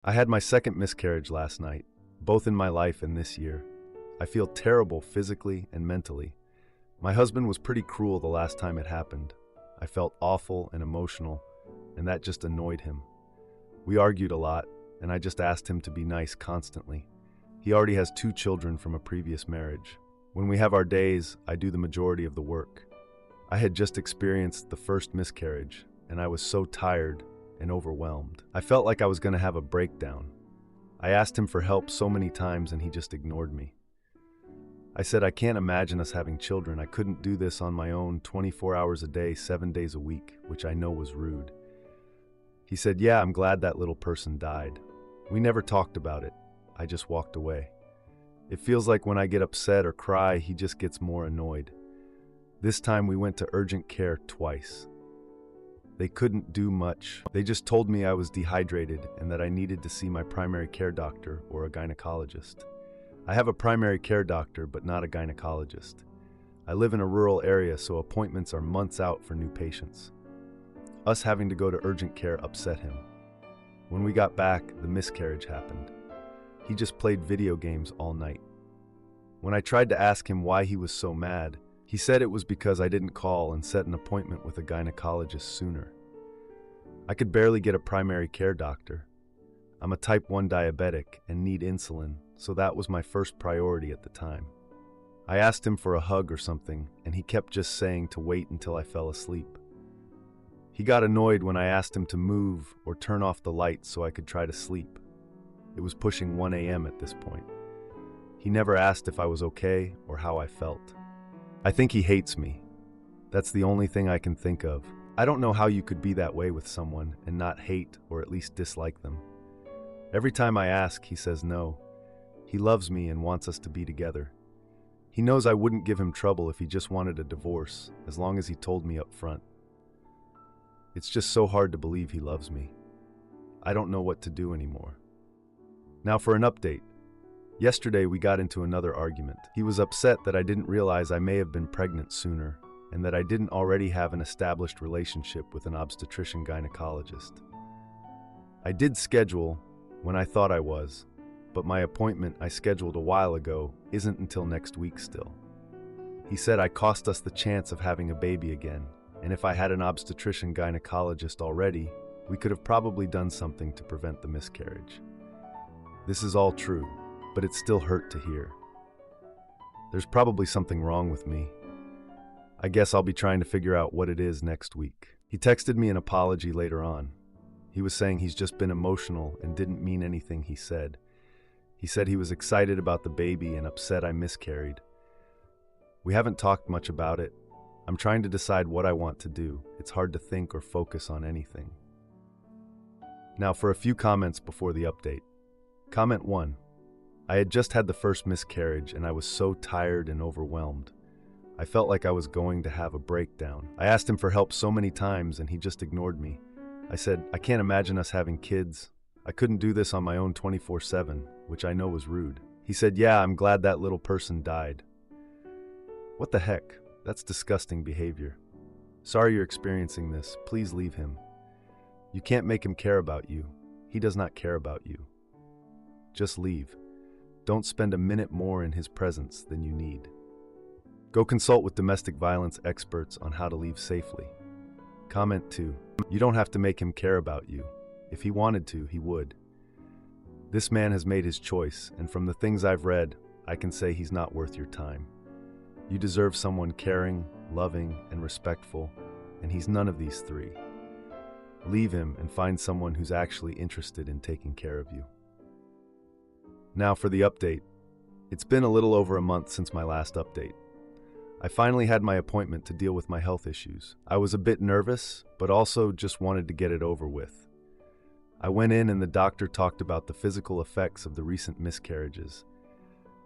I had my second miscarriage last night, both in my life and this year. I feel terrible physically and mentally. My husband was pretty cruel the last time it happened. I felt awful and emotional, and that just annoyed him. We argued a lot, and I just asked him to be nice constantly. He already has 2 children from a previous marriage. When we have our days, I do the majority of the work. I had just experienced the first miscarriage, and I was so tired and overwhelmed. I felt like I was going to have a breakdown. I asked him for help so many times, and he just ignored me. I said, I can't imagine us having children. I couldn't do this on my own 24 hours a day, 7 days a week, which I know was rude. He said, yeah, I'm glad that little person died. We never talked about it. I just walked away. It feels like when I get upset or cry, he just gets more annoyed. This time we went to urgent care twice. They couldn't do much. They just told me I was dehydrated and that I needed to see my primary care doctor or a gynecologist. I have a primary care doctor, but not a gynecologist. I live in a rural area, so appointments are months out for new patients. Us having to go to urgent care upset him. When we got back, the miscarriage happened. He just played video games all night. When I tried to ask him why he was so mad, he said it was because I didn't call and set an appointment with a gynecologist sooner. I could barely get a primary care doctor. I'm a type 1 diabetic and need insulin, so that was my first priority at the time. I asked him for a hug or something, and he kept just saying to wait until I fell asleep. He got annoyed when I asked him to move or turn off the lights so I could try to sleep. It was pushing 1 a.m. at this point. He never asked if I was okay or how I felt. I think he hates me. That's the only thing I can think of. I don't know how you could be that way with someone and not hate or at least dislike them. Every time I ask, he says no. He loves me and wants us to be together. He knows I wouldn't give him trouble if he just wanted a divorce, as long as he told me up front. It's just so hard to believe he loves me. I don't know what to do anymore. Now for an update. Yesterday we got into another argument. He was upset that I didn't realize I may have been pregnant sooner and that I didn't already have an established relationship with an obstetrician gynecologist. I did schedule when I thought I was, but my appointment I scheduled a while ago isn't until next week still. He said I cost us the chance of having a baby again, and if I had an obstetrician gynecologist already, we could have probably done something to prevent the miscarriage. This is all true, but it still hurt to hear. There's probably something wrong with me. I guess I'll be trying to figure out what it is next week. He texted me an apology later on. He was saying he's just been emotional and didn't mean anything he said. He said he was excited about the baby and upset I miscarried. We haven't talked much about it. I'm trying to decide what I want to do. It's hard to think or focus on anything. Now for a few comments before the update. Comment 1. I had just had the first miscarriage and I was so tired and overwhelmed. I felt like I was going to have a breakdown. I asked him for help so many times and he just ignored me. I said, I can't imagine us having kids. I couldn't do this on my own 24/7, which I know was rude. He said, yeah, I'm glad that little person died. What the heck? That's disgusting behavior. Sorry you're experiencing this. Please leave him. You can't make him care about you. He does not care about you. Just leave. Don't spend a minute more in his presence than you need. Go consult with domestic violence experts on how to leave safely. Comment 2. You don't have to make him care about you. If he wanted to, he would. This man has made his choice, and from the things I've read, I can say he's not worth your time. You deserve someone caring, loving, and respectful, and he's none of these 3. Leave him and find someone who's actually interested in taking care of you. Now for the update. It's been a little over a month since my last update. I finally had my appointment to deal with my health issues. I was a bit nervous, but also just wanted to get it over with. I went in and the doctor talked about the physical effects of the recent miscarriages.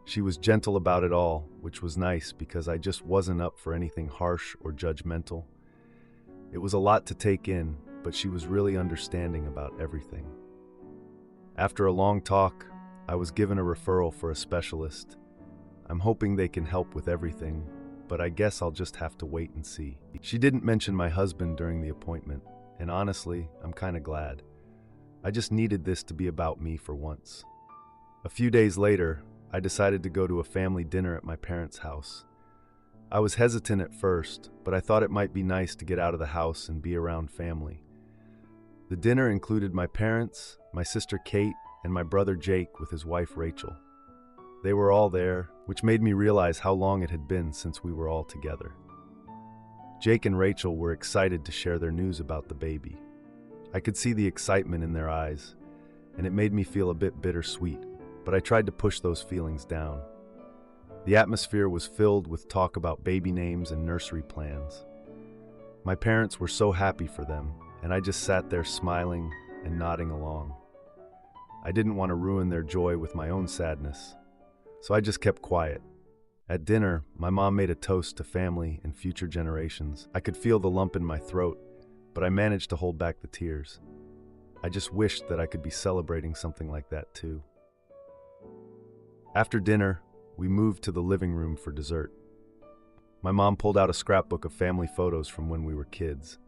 She was gentle about it all, which was nice because I just wasn't up for anything harsh or judgmental. It was a lot to take in, but she was really understanding about everything. After a long talk, I was given a referral for a specialist. I'm hoping they can help with everything, but I guess I'll just have to wait and see. She didn't mention my husband during the appointment, and honestly, I'm kind of glad. I just needed this to be about me for once. A few days later, I decided to go to a family dinner at my parents' house. I was hesitant at first, but I thought it might be nice to get out of the house and be around family. The dinner included my parents, my sister Kate, and my brother Jake with his wife Rachel. They were all there, which made me realize how long it had been since we were all together. Jake and Rachel were excited to share their news about the baby. I could see the excitement in their eyes, and it made me feel a bit bittersweet, but I tried to push those feelings down. The atmosphere was filled with talk about baby names and nursery plans. My parents were so happy for them, and I just sat there smiling and nodding along. I didn't want to ruin their joy with my own sadness, so I just kept quiet. At dinner, my mom made a toast to family and future generations. I could feel the lump in my throat, but I managed to hold back the tears. I just wished that I could be celebrating something like that too. After dinner, we moved to the living room for dessert. My mom pulled out a scrapbook of family photos from when we were kids.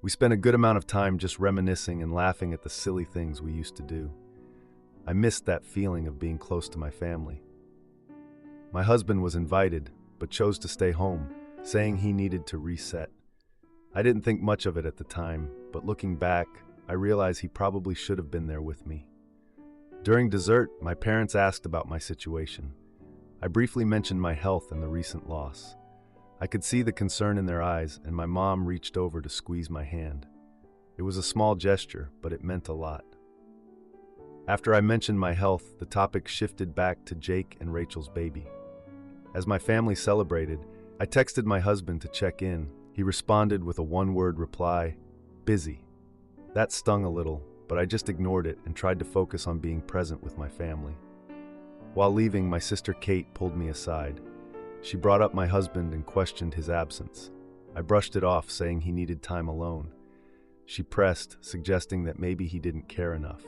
We spent a good amount of time just reminiscing and laughing at the silly things we used to do. I missed that feeling of being close to my family. My husband was invited, but chose to stay home, saying he needed to reset. I didn't think much of it at the time, but looking back, I realize he probably should have been there with me. During dessert, my parents asked about my situation. I briefly mentioned my health and the recent loss. I could see the concern in their eyes, and my mom reached over to squeeze my hand. It was a small gesture, but it meant a lot. After I mentioned my health, the topic shifted back to Jake and Rachel's baby. As my family celebrated, I texted my husband to check in. He responded with a one-word reply, "Busy." That stung a little, but I just ignored it and tried to focus on being present with my family. While leaving, my sister Kate pulled me aside. She brought up my husband and questioned his absence. I brushed it off, saying he needed time alone. She pressed, suggesting that maybe he didn't care enough.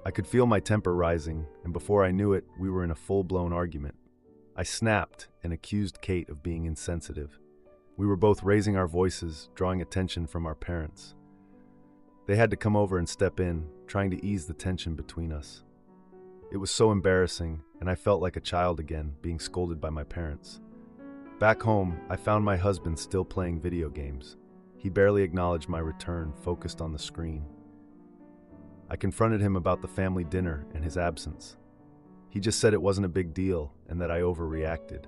I could feel my temper rising, and before I knew it, we were in a full-blown argument. I snapped and accused Kate of being insensitive. We were both raising our voices, drawing attention from our parents. They had to come over and step in, trying to ease the tension between us. It was so embarrassing, and I felt like a child again, being scolded by my parents. Back home, I found my husband still playing video games. He barely acknowledged my return, focused on the screen. I confronted him about the family dinner and his absence. He just said it wasn't a big deal and that I overreacted.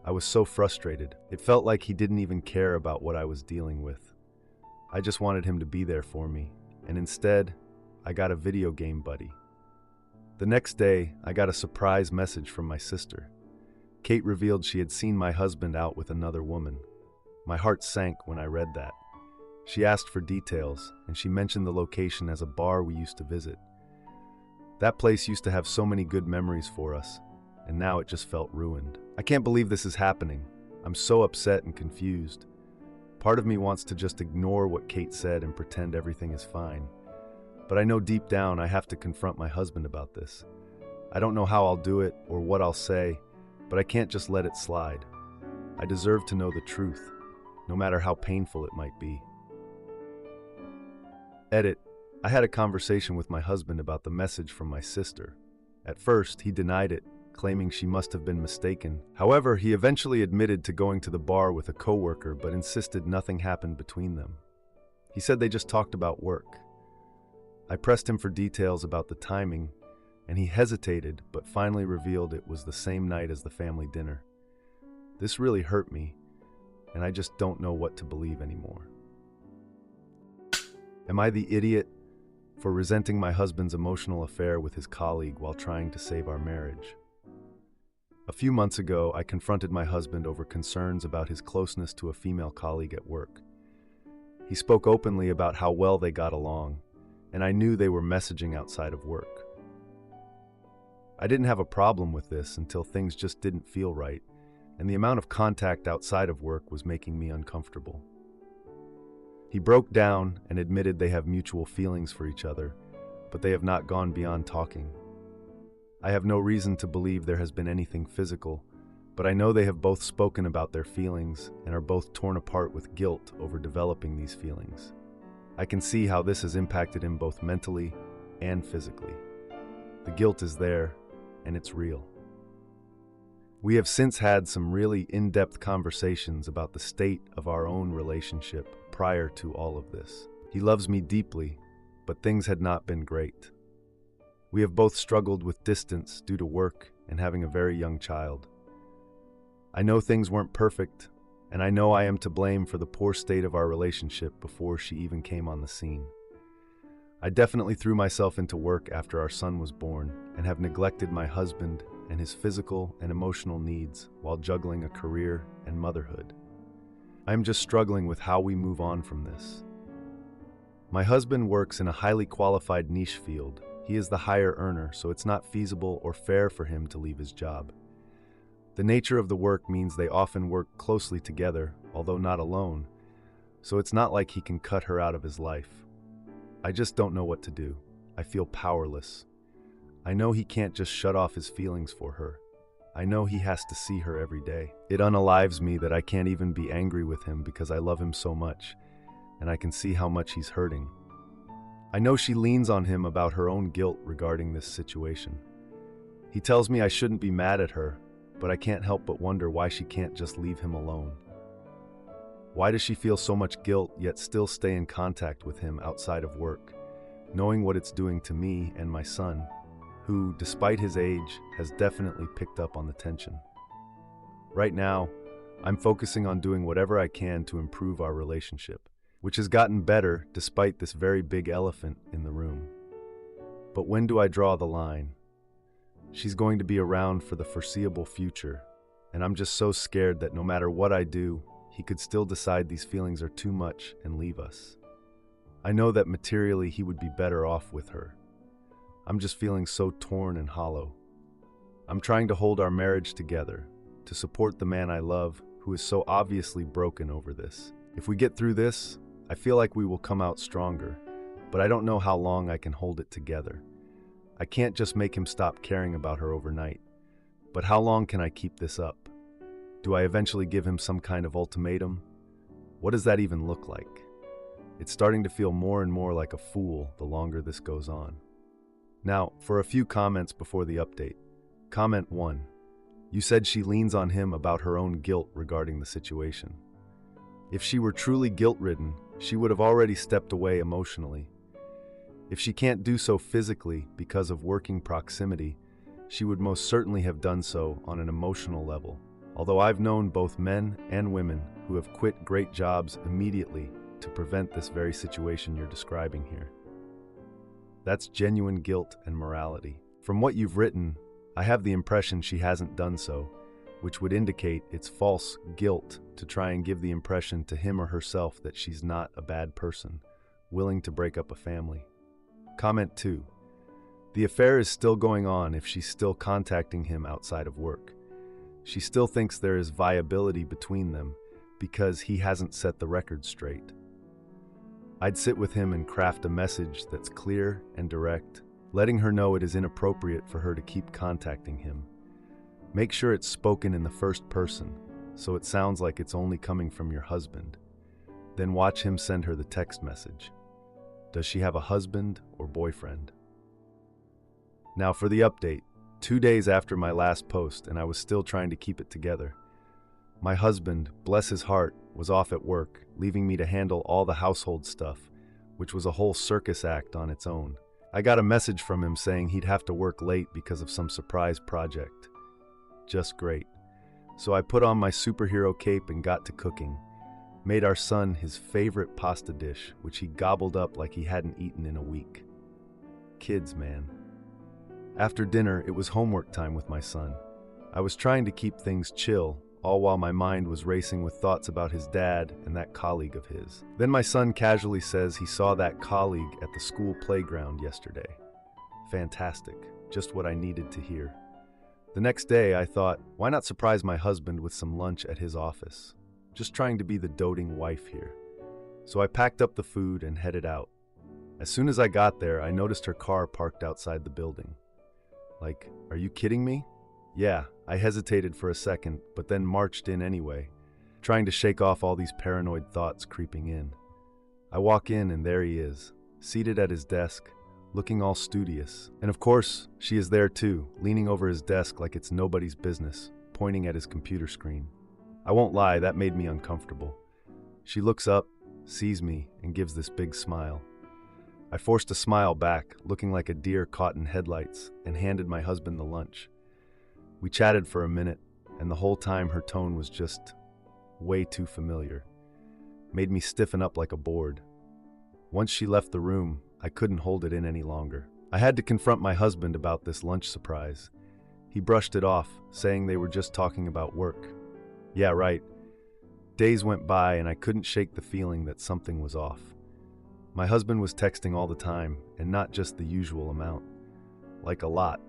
I was so frustrated. It felt like he didn't even care about what I was dealing with. I just wanted him to be there for me, and instead, I got a video game buddy. The next day, I got a surprise message from my sister. Kate revealed she had seen my husband out with another woman. My heart sank when I read that. She asked for details, and she mentioned the location as a bar we used to visit. That place used to have so many good memories for us, and now it just felt ruined. I can't believe this is happening. I'm so upset and confused. Part of me wants to just ignore what Kate said and pretend everything is fine. But I know deep down I have to confront my husband about this. I don't know how I'll do it or what I'll say, but I can't just let it slide. I deserve to know the truth, no matter how painful it might be. Edit. I had a conversation with my husband about the message from my sister. At first, he denied it, claiming she must have been mistaken. However, he eventually admitted to going to the bar with a coworker, but insisted nothing happened between them. He said they just talked about work. I pressed him for details about the timing, and he hesitated, but finally revealed it was the same night as the family dinner. This really hurt me, and I just don't know what to believe anymore. Am I the idiot for resenting my husband's emotional affair with his colleague while trying to save our marriage? A few months ago, I confronted my husband over concerns about his closeness to a female colleague at work. He spoke openly about how well they got along, and I knew they were messaging outside of work. I didn't have a problem with this until things just didn't feel right, and the amount of contact outside of work was making me uncomfortable. He broke down and admitted they have mutual feelings for each other, but they have not gone beyond talking. I have no reason to believe there has been anything physical, but I know they have both spoken about their feelings and are both torn apart with guilt over developing these feelings. I can see how this has impacted him both mentally and physically. The guilt is there, and it's real. We have since had some really in-depth conversations about the state of our own relationship prior to all of this. He loves me deeply, but things had not been great. We have both struggled with distance due to work and having a very young child. I know things weren't perfect, and I know I am to blame for the poor state of our relationship before she even came on the scene. I definitely threw myself into work after our son was born and have neglected my husband and his physical and emotional needs while juggling a career and motherhood. I am just struggling with how we move on from this. My husband works in a highly qualified niche field. He is the higher earner, so it's not feasible or fair for him to leave his job. The nature of the work means they often work closely together, although not alone, so it's not like he can cut her out of his life. I just don't know what to do. I feel powerless. I know he can't just shut off his feelings for her. I know he has to see her every day. It unalives me that I can't even be angry with him because I love him so much, and I can see how much he's hurting. I know she leans on him about her own guilt regarding this situation. He tells me I shouldn't be mad at her, but I can't help but wonder why she can't just leave him alone. Why does she feel so much guilt yet still stay in contact with him outside of work, knowing what it's doing to me and my son, who, despite his age, has definitely picked up on the tension. Right now, I'm focusing on doing whatever I can to improve our relationship, which has gotten better despite this very big elephant in the room. But when do I draw the line? She's going to be around for the foreseeable future, and I'm just so scared that no matter what I do, he could still decide these feelings are too much and leave us. I know that materially he would be better off with her. I'm just feeling so torn and hollow. I'm trying to hold our marriage together, to support the man I love, who is so obviously broken over this. If we get through this, I feel like we will come out stronger, but I don't know how long I can hold it together. I can't just make him stop caring about her overnight. But how long can I keep this up? Do I eventually give him some kind of ultimatum? What does that even look like? It's starting to feel more and more like a fool the longer this goes on. Now, for a few comments before the update. Comment 1. You said she leans on him about her own guilt regarding the situation. If she were truly guilt-ridden, she would have already stepped away emotionally. If she can't do so physically because of working proximity, she would most certainly have done so on an emotional level. Although I've known both men and women who have quit great jobs immediately to prevent this very situation you're describing here. That's genuine guilt and morality. From what you've written, I have the impression she hasn't done so, which would indicate it's false guilt to try and give the impression to him or herself that she's not a bad person, willing to break up a family. Comment 2. The affair is still going on if she's still contacting him outside of work. She still thinks there is viability between them because he hasn't set the record straight. I'd sit with him and craft a message that's clear and direct, letting her know it is inappropriate for her to keep contacting him. Make sure it's spoken in the first person, so it sounds like it's only coming from your husband. Then watch him send her the text message. Does she have a husband or boyfriend? Now for the update. 2 days after my last post, and I was still trying to keep it together. My husband, bless his heart, was off at work, leaving me to handle all the household stuff, which was a whole circus act on its own. I got a message from him saying he'd have to work late because of some surprise project. Just great. So I put on my superhero cape and got to cooking. Made our son his favorite pasta dish, which he gobbled up like he hadn't eaten in a week. Kids, man. After dinner, it was homework time with my son. I was trying to keep things chill, all while my mind was racing with thoughts about his dad and that colleague of his. Then my son casually says he saw that colleague at the school playground yesterday. Fantastic. Just what I needed to hear. The next day, I thought, why not surprise my husband with some lunch at his office? Just trying to be the doting wife here. So I packed up the food and headed out. As soon as I got there, I noticed her car parked outside the building. Like, are you kidding me? Yeah, I hesitated for a second, but then marched in anyway, trying to shake off all these paranoid thoughts creeping in. I walk in and there he is, seated at his desk, looking all studious. And of course, she is there too, leaning over his desk like it's nobody's business, pointing at his computer screen. I won't lie, that made me uncomfortable. She looks up, sees me, and gives this big smile. I forced a smile back, looking like a deer caught in headlights, and handed my husband the lunch. We chatted for a minute, and the whole time her tone was just way too familiar. Made me stiffen up like a board. Once she left the room, I couldn't hold it in any longer. I had to confront my husband about this lunch surprise. He brushed it off, saying they were just talking about work. Yeah, right. Days went by and I couldn't shake the feeling that something was off. My husband was texting all the time, and not just the usual amount. Like a lot.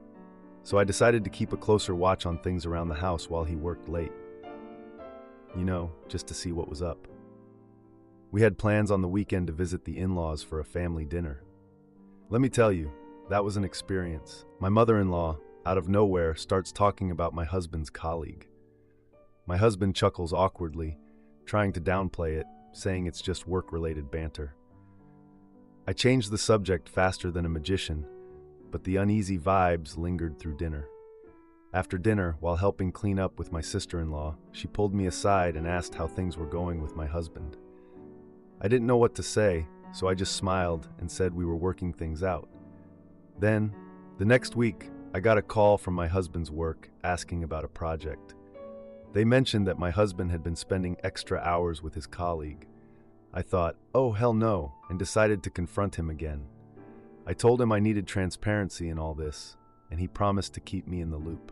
So I decided to keep a closer watch on things around the house while he worked late. You know, just to see what was up. We had plans on the weekend to visit the in-laws for a family dinner. Let me tell you, that was an experience. My mother-in-law, out of nowhere, starts talking about my husband's colleague. My husband chuckles awkwardly, trying to downplay it, saying it's just work-related banter. I changed the subject faster than a magician, but the uneasy vibes lingered through dinner. After dinner, while helping clean up with my sister-in-law, she pulled me aside and asked how things were going with my husband. I didn't know what to say, so I just smiled and said we were working things out. Then, the next week, I got a call from my husband's work asking about a project. They mentioned that my husband had been spending extra hours with his colleague. I thought, oh hell no, and decided to confront him again. I told him I needed transparency in all this, and he promised to keep me in the loop.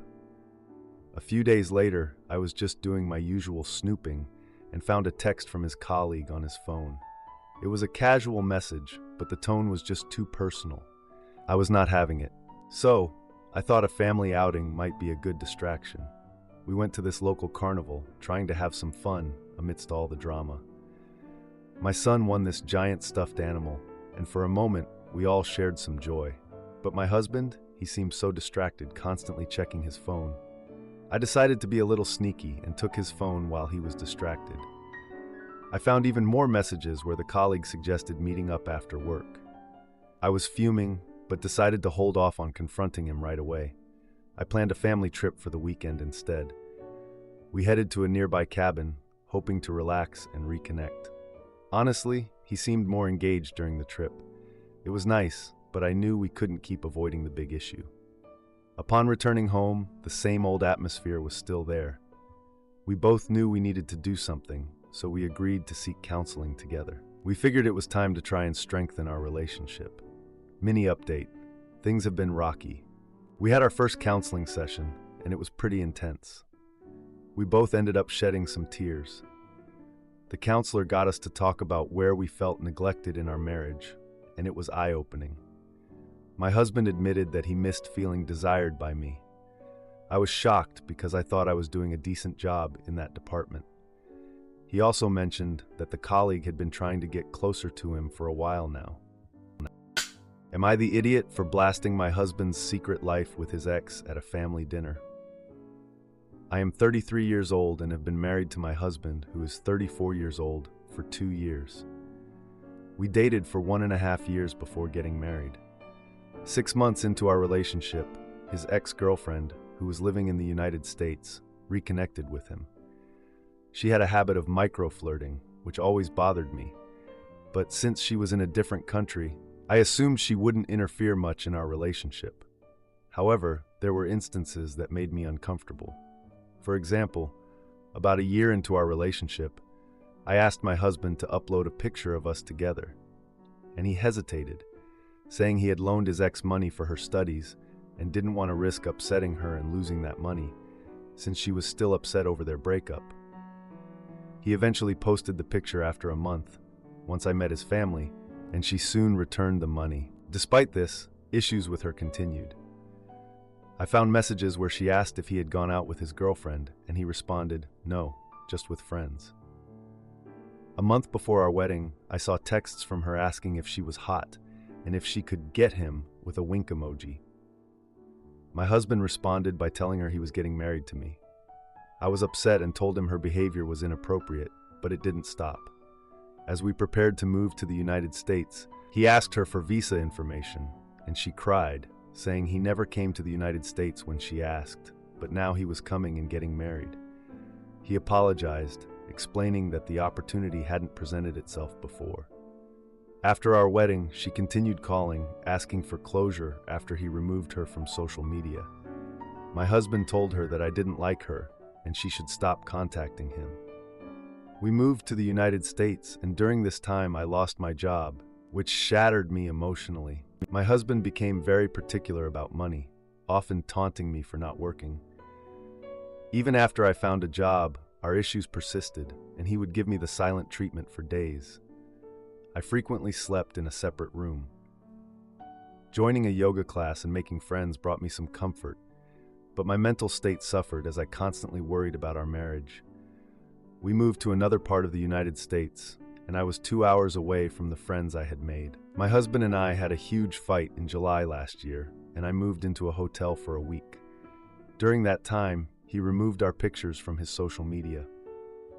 A few days later, I was just doing my usual snooping and found a text from his colleague on his phone. It was a casual message, but the tone was just too personal. I was not having it. So, I thought a family outing might be a good distraction. We went to this local carnival, trying to have some fun amidst all the drama. My son won this giant stuffed animal, and for a moment, we all shared some joy. But my husband, he seemed so distracted, constantly checking his phone. I decided to be a little sneaky and took his phone while he was distracted. I found even more messages where the colleague suggested meeting up after work. I was fuming, but decided to hold off on confronting him right away. I planned a family trip for the weekend instead. We headed to a nearby cabin, hoping to relax and reconnect. Honestly, he seemed more engaged during the trip. It was nice, but I knew we couldn't keep avoiding the big issue. Upon returning home, the same old atmosphere was still there. We both knew we needed to do something, so we agreed to seek counseling together. We figured it was time to try and strengthen our relationship. Mini update. Things have been rocky. We had our first counseling session, and it was pretty intense. We both ended up shedding some tears. The counselor got us to talk about where we felt neglected in our marriage, and it was eye-opening. My husband admitted that he missed feeling desired by me. I was shocked because I thought I was doing a decent job in that department. He also mentioned that the colleague had been trying to get closer to him for a while now. Am I the idiot for blasting my husband's secret life with his ex at a family dinner? I am 33 years old and have been married to my husband, who is 34 years old, for 2 years. We dated for 1.5 years before getting married. 6 months into our relationship, his ex-girlfriend, who was living in the United States, reconnected with him. She had a habit of micro-flirting, which always bothered me. But since she was in a different country, I assumed she wouldn't interfere much in our relationship. However, there were instances that made me uncomfortable. For example, about a year into our relationship, I asked my husband to upload a picture of us together, and he hesitated, saying he had loaned his ex money for her studies and didn't want to risk upsetting her and losing that money, since she was still upset over their breakup. He eventually posted the picture after a month, once I met his family, and she soon returned the money. Despite this, issues with her continued. I found messages where she asked if he had gone out with his girlfriend, and he responded, no, just with friends. A month before our wedding, I saw texts from her asking if she was hot, and if she could get him with a wink emoji. My husband responded by telling her he was getting married to me. I was upset and told him her behavior was inappropriate, but it didn't stop. As we prepared to move to the United States, he asked her for visa information, and she cried, saying he never came to the United States when she asked, but now he was coming and getting married. He apologized, explaining that the opportunity hadn't presented itself before. After our wedding, she continued calling, asking for closure after he removed her from social media. My husband told her that I didn't like her and she should stop contacting him. We moved to the United States, and during this time I lost my job, which shattered me emotionally. My husband became very particular about money, often taunting me for not working. Even after I found a job, our issues persisted, and he would give me the silent treatment for days. I frequently slept in a separate room. Joining a yoga class and making friends brought me some comfort, but my mental state suffered as I constantly worried about our marriage. We moved to another part of the United States, and I was 2 hours away from the friends I had made. My husband and I had a huge fight in July last year, and I moved into a hotel for a week. During that time, he removed our pictures from his social media.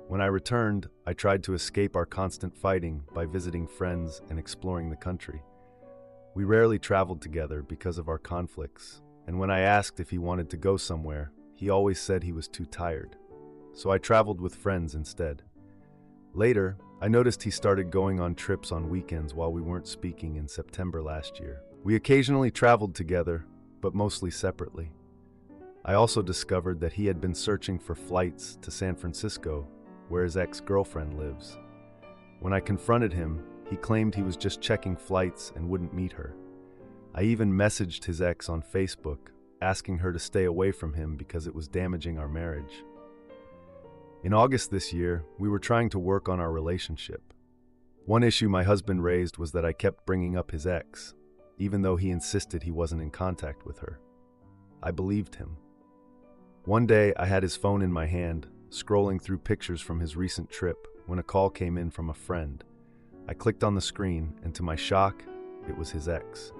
When I returned, I tried to escape our constant fighting by visiting friends and exploring the country. We rarely traveled together because of our conflicts, and when I asked if he wanted to go somewhere, he always said he was too tired. So I traveled with friends instead. Later, I noticed he started going on trips on weekends while we weren't speaking in September last year. We occasionally traveled together, but mostly separately. I also discovered that he had been searching for flights to San Francisco, where his ex-girlfriend lives. When I confronted him, he claimed he was just checking flights and wouldn't meet her. I even messaged his ex on Facebook, asking her to stay away from him because it was damaging our marriage. In August this year, we were trying to work on our relationship. One issue my husband raised was that I kept bringing up his ex, even though he insisted he wasn't in contact with her. I believed him. One day, I had his phone in my hand, scrolling through pictures from his recent trip, when a call came in from a friend. I clicked on the screen, and to my shock, it was his ex.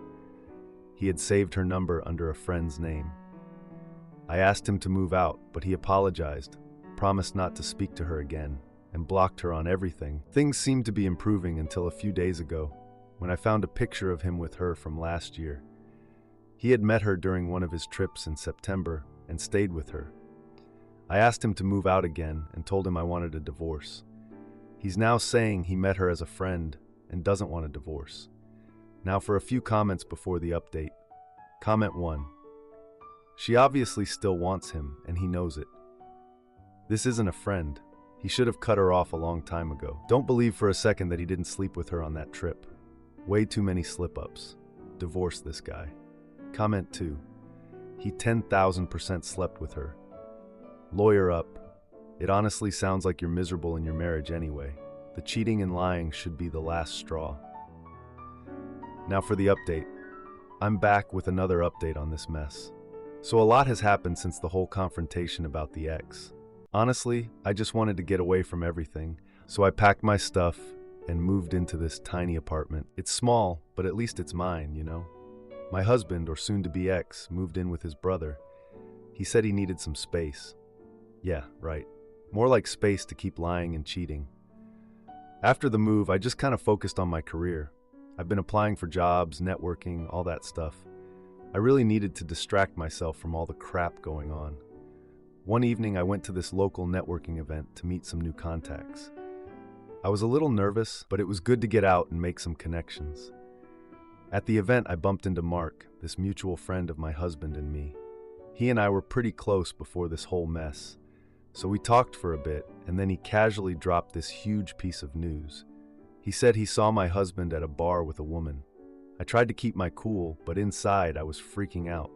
He had saved her number under a friend's name. I asked him to move out, but he apologized, promised not to speak to her again, and blocked her on everything. Things seemed to be improving until a few days ago, when I found a picture of him with her from last year. He had met her during one of his trips in September and stayed with her. I asked him to move out again and told him I wanted a divorce. He's now saying he met her as a friend and doesn't want a divorce. Now for a few comments before the update. Comment 1. She obviously still wants him, and he knows it. This isn't a friend. He should have cut her off a long time ago. Don't believe for a second that he didn't sleep with her on that trip. Way too many slip-ups. Divorce this guy. Comment 2. He 10,000% slept with her. Lawyer up. It honestly sounds like you're miserable in your marriage anyway. The cheating and lying should be the last straw. Now for the update. I'm back with another update on this mess. So a lot has happened since the whole confrontation about the ex. Honestly, I just wanted to get away from everything, so I packed my stuff and moved into this tiny apartment. It's small, but at least it's mine, you know? My husband, or soon-to-be ex, moved in with his brother. He said he needed some space. Yeah, right. More like space to keep lying and cheating. After the move, I just kind of focused on my career. I've been applying for jobs, networking, all that stuff. I really needed to distract myself from all the crap going on. One evening, I went to this local networking event to meet some new contacts. I was a little nervous, but it was good to get out and make some connections. At the event, I bumped into Mark, this mutual friend of my husband and me. He and I were pretty close before this whole mess. So we talked for a bit, and then he casually dropped this huge piece of news. He said he saw my husband at a bar with a woman. I tried to keep my cool, but inside I was freaking out.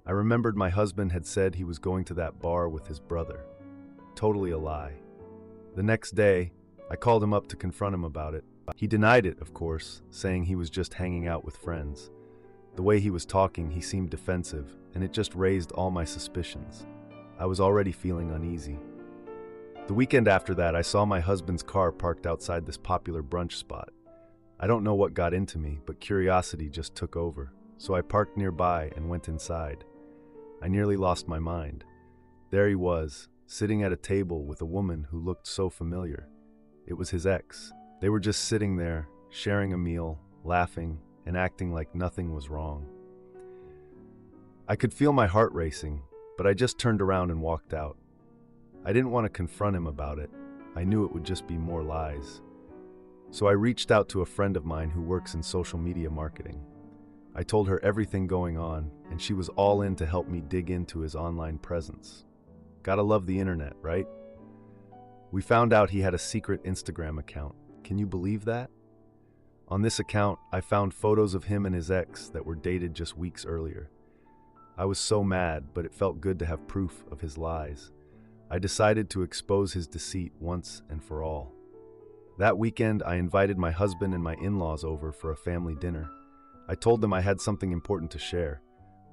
I remembered my husband had said he was going to that bar with his brother. Totally a lie. The next day, I called him up to confront him about it. He denied it, of course, saying he was just hanging out with friends. The way he was talking, he seemed defensive, and it just raised all my suspicions. I was already feeling uneasy. The weekend after that, I saw my husband's car parked outside this popular brunch spot. I don't know what got into me, but curiosity just took over, so I parked nearby and went inside. I nearly lost my mind. There he was, sitting at a table with a woman who looked so familiar. It was his ex. They were just sitting there, sharing a meal, laughing, and acting like nothing was wrong. I could feel my heart racing, but I just turned around and walked out. I didn't want to confront him about it. I knew it would just be more lies. So I reached out to a friend of mine who works in social media marketing. I told her everything going on, and she was all in to help me dig into his online presence. Gotta love the internet, right? We found out he had a secret Instagram account. Can you believe that? On this account, I found photos of him and his ex that were dated just weeks earlier. I was so mad, but it felt good to have proof of his lies. I decided to expose his deceit once and for all. That weekend, I invited my husband and my in-laws over for a family dinner. I told them I had something important to share.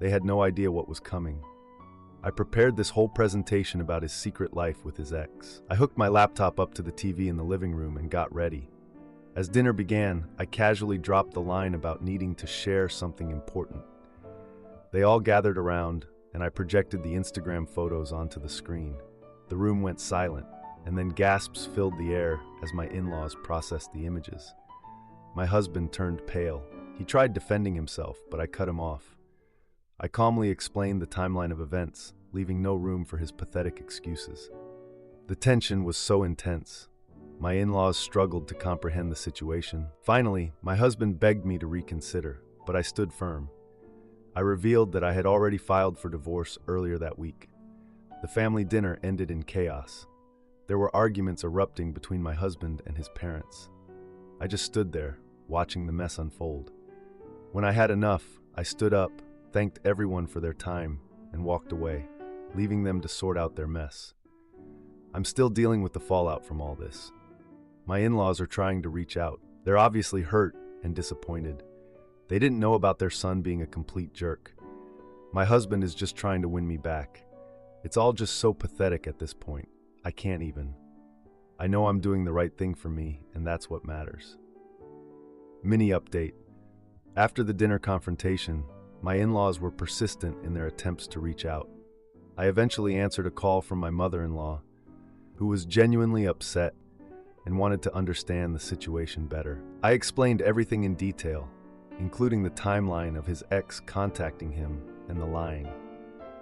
They had no idea what was coming. I prepared this whole presentation about his secret life with his ex. I hooked my laptop up to the TV in the living room and got ready. As dinner began, I casually dropped the line about needing to share something important. They all gathered around, and I projected the Instagram photos onto the screen. The room went silent, and then gasps filled the air as my in-laws processed the images. My husband turned pale. He tried defending himself, but I cut him off. I calmly explained the timeline of events, leaving no room for his pathetic excuses. The tension was so intense. My in-laws struggled to comprehend the situation. Finally, my husband begged me to reconsider, but I stood firm. I revealed that I had already filed for divorce earlier that week. The family dinner ended in chaos. There were arguments erupting between my husband and his parents. I just stood there, watching the mess unfold. When I had enough, I stood up, thanked everyone for their time, and walked away, leaving them to sort out their mess. I'm still dealing with the fallout from all this. My in-laws are trying to reach out. They're obviously hurt and disappointed. They didn't know about their son being a complete jerk. My husband is just trying to win me back. It's all just so pathetic at this point. I can't even. I know I'm doing the right thing for me, and that's what matters. Mini update. After the dinner confrontation, my in-laws were persistent in their attempts to reach out. I eventually answered a call from my mother-in-law, who was genuinely upset and wanted to understand the situation better. I explained everything in detail, including the timeline of his ex contacting him and the lying.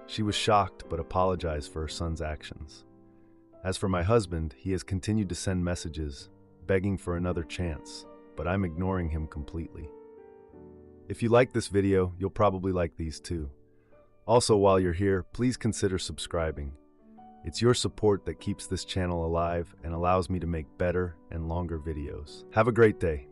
She was shocked but apologized for her son's actions. As for my husband, he has continued to send messages, begging for another chance, but I'm ignoring him completely. If you like this video, you'll probably like these too. Also, while you're here, please consider subscribing. It's your support that keeps this channel alive and allows me to make better and longer videos. Have a great day.